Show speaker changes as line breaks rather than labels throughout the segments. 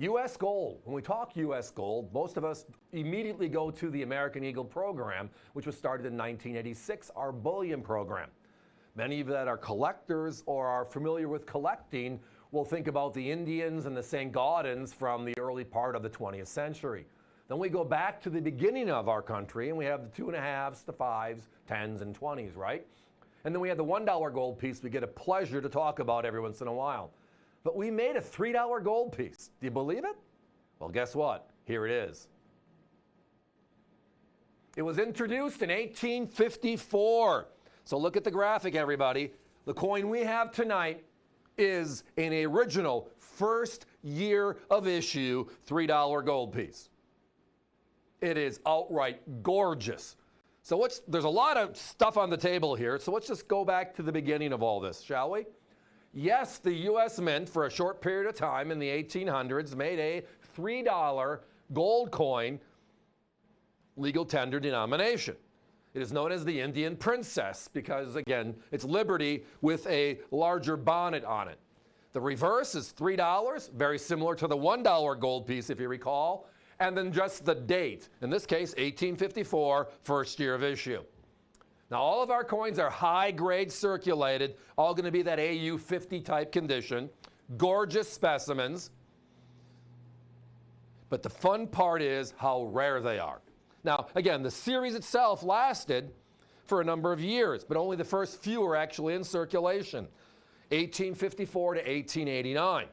U.S. gold. When we talk U.S. gold, most of us immediately go to the American Eagle program, which was started in 1986, our bullion program. Many of you that are collectors or are familiar with collecting will think about the Indians and the St. Gaudens from the early part of the 20th century. Then we go back to the beginning of our country and we have the 2.5s, the 5s, 10s, and 20s, right? And then we have the $1 gold piece we get a pleasure to talk about every once in a while. But we made a $3 gold piece. Do you believe it? Well, guess what? Here it is. It was introduced in 1854. So look at the graphic, everybody. The coin we have tonight is an original first year of issue $3 gold piece. It is outright gorgeous. So there's a lot of stuff on the table here. So let's just go back to the beginning of all this, shall we? Yes, the U.S. Mint, for a short period of time in the 1800s, made a $3 gold coin legal tender denomination. It is known as the Indian Princess because, again, it's Liberty with a larger bonnet on it. The reverse is $3, very similar to the $1 gold piece, if you recall, and then just the date. In this case, 1854, first year of issue. Now, all of our coins are high-grade circulated, all going to be that AU 50 type condition, gorgeous specimens. But the fun part is how rare they are. Now, again, the series itself lasted for a number of years, but only the first few are actually in circulation, 1854 to 1889.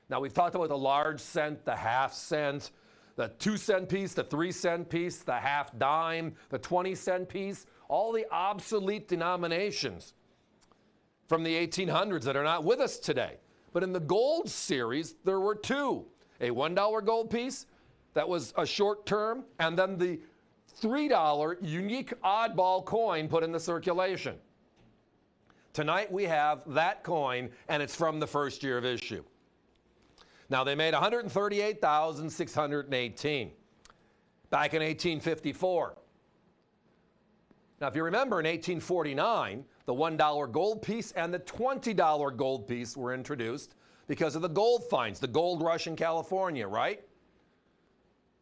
Now, we've talked about the large cent, the half cent, the 2-cent piece, the 3-cent piece, the half dime, the 20-cent piece, all the obsolete denominations from the 1800s that are not with us today. But in the gold series, there were two, a $1 gold piece that was a short term, and then the $3 unique oddball coin put into circulation. Tonight we have that coin, and it's from the first year of issue. Now, they made 138,618 back in 1854. Now, if you remember, in 1849, the $1 gold piece and the $20 gold piece were introduced because of the gold finds, the gold rush in California, right?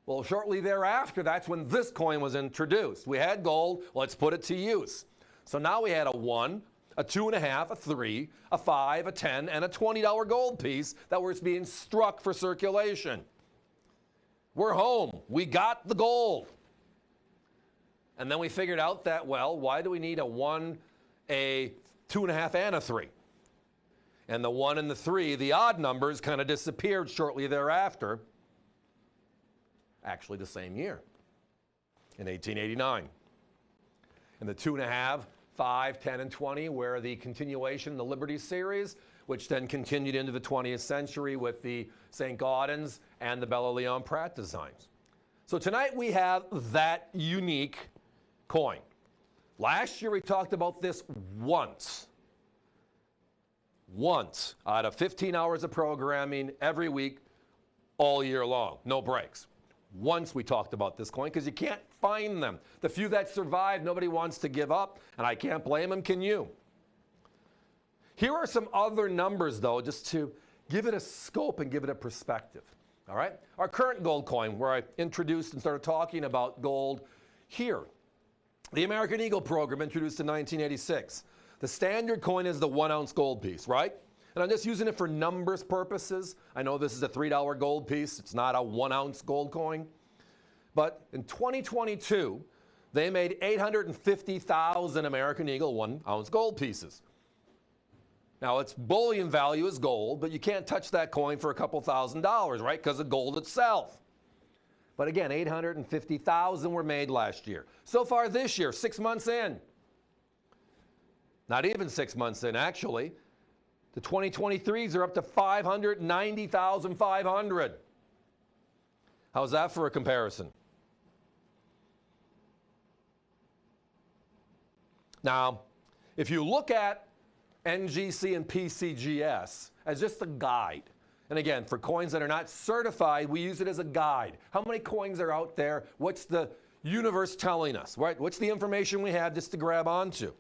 Well, shortly thereafter, that's when this coin was introduced. We had gold, let's put it to use. So now we had a 1, a 2.5, a 3, a 5, a 10, and a $20 gold piece that was being struck for circulation. We're home. We got the gold. And then we figured out that, well, why do we need a 1, a 2.5, and a 3? And the 1 and the 3, the odd numbers, kind of disappeared shortly thereafter. Actually, the same year, in 1889. And the 2.5, 5, 10, and 20 were the continuation of the Liberty series, which then continued into the 20th century with the St. Gaudens and the Bella Leon Pratt designs. So tonight we have that unique coin. Last year we talked about this once out of 15 hours of programming every week, all year long, no breaks. Once we talked about this coin because you can't find them. The few that survive, nobody wants to give up, and I can't blame them, can you? Here are some other numbers, though, just to give it a scope and give it a perspective. All right? Our current gold coin, where I introduced and started talking about gold here. The American Eagle program introduced in 1986. The standard coin is the 1-ounce gold piece, right? And I'm just using it for numbers purposes. I know this is a $3 gold piece. It's not a 1-ounce gold coin. But in 2022, they made 850,000 American Eagle 1-ounce gold pieces. Now, its bullion value is gold, but you can't touch that coin for a couple $1,000s, right? Because of gold itself. But again, 850,000 were made last year. So far this year, 6 months in. Not even 6 months in, actually. The 2023s are up to 590,500. How's that for a comparison? Now, if you look at NGC and PCGS as just a guide, and again, for coins that are not certified, we use it as a guide. How many coins are out there? What's the universe telling us, right? What's the information we have just to grab onto?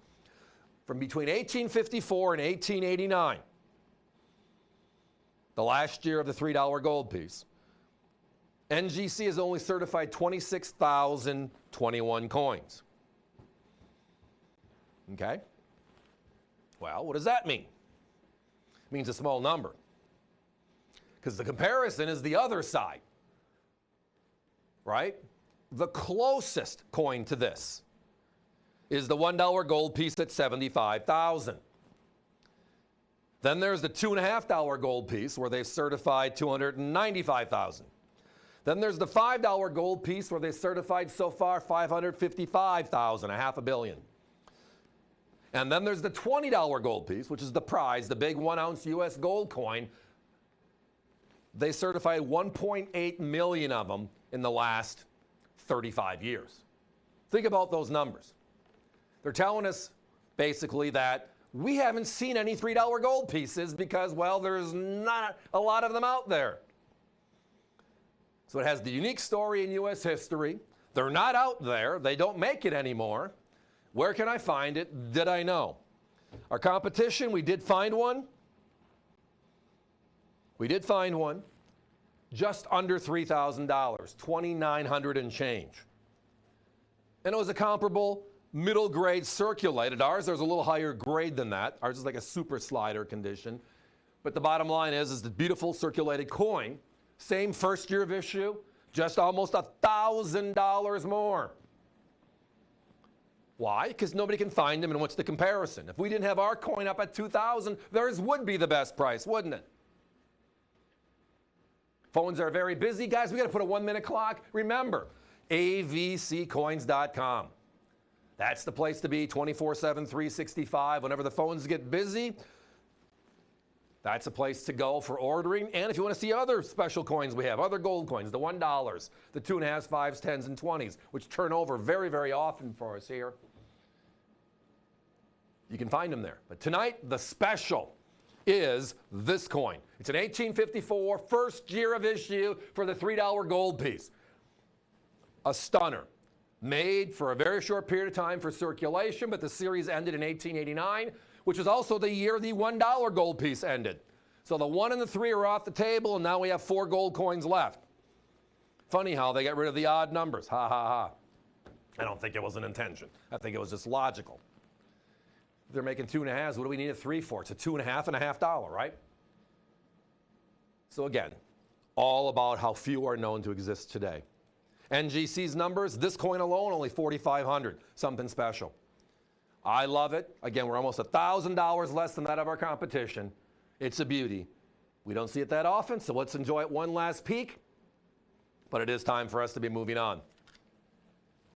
From between 1854 and 1889, the last year of the $3 gold piece, NGC has only certified 26,021 coins. Okay? Well, what does that mean? It means a small number. Because the comparison is the other side. Right? The closest coin to this is the $1 gold piece at 75,000. Then there's the $2.50 gold piece where they've certified 295,000. Then there's the $5 gold piece where they've certified so far 555,000, $500 million. And then there's the $20 gold piece, which is the prize, the big 1-ounce U.S. gold coin. They certified 1.8 million of them in the last 35 years. Think about those numbers. They're telling us basically that we haven't seen any $3 gold pieces because, well, there's not a lot of them out there. So it has the unique story in U.S. history. They're not out there. They don't make it anymore. Where can I find it? Did I know? Our competition, we did find one. We did find one. Just under $3,000, $2,900 and change. And it was a comparable middle grade circulated. Ours, there's a little higher grade than that. Ours is like a super slider condition. But the bottom line is the beautiful circulated coin, same first year of issue, just almost $1,000 more. Why? Because nobody can find them, and what's the comparison? If we didn't have our coin up at $2,000, theirs would be the best price, wouldn't it? Phones are very busy. Guys, we got to put a 1-minute clock. Remember, avccoins.com. That's the place to be 24/7, 365. Whenever the phones get busy, that's a place to go for ordering. And if you want to see other special coins we have, other gold coins, the $1, the 2.5s, 5s, 10s, and 20s, which turn over very, very often for us here, you can find them there. But tonight, the special is this coin. It's an 1854 first year of issue for the $3 gold piece. A stunner. Made for a very short period of time for circulation, but the series ended in 1889, which was also the year the $1 gold piece ended. So the 1 and the 3 are off the table, and now we have 4 gold coins left. Funny how they got rid of the odd numbers. Ha, ha, ha. I don't think it was an intention. I think it was just logical. If they're making 2.5s, what do we need a 3 for? It's a $2.50, right? So again, all about how few are known to exist today. NGC's numbers, this coin alone, only 4,500, something special. I love it. Again, we're almost $1,000 less than that of our competition. It's a beauty. We don't see it that often, so let's enjoy it one last peek. But it is time for us to be moving on.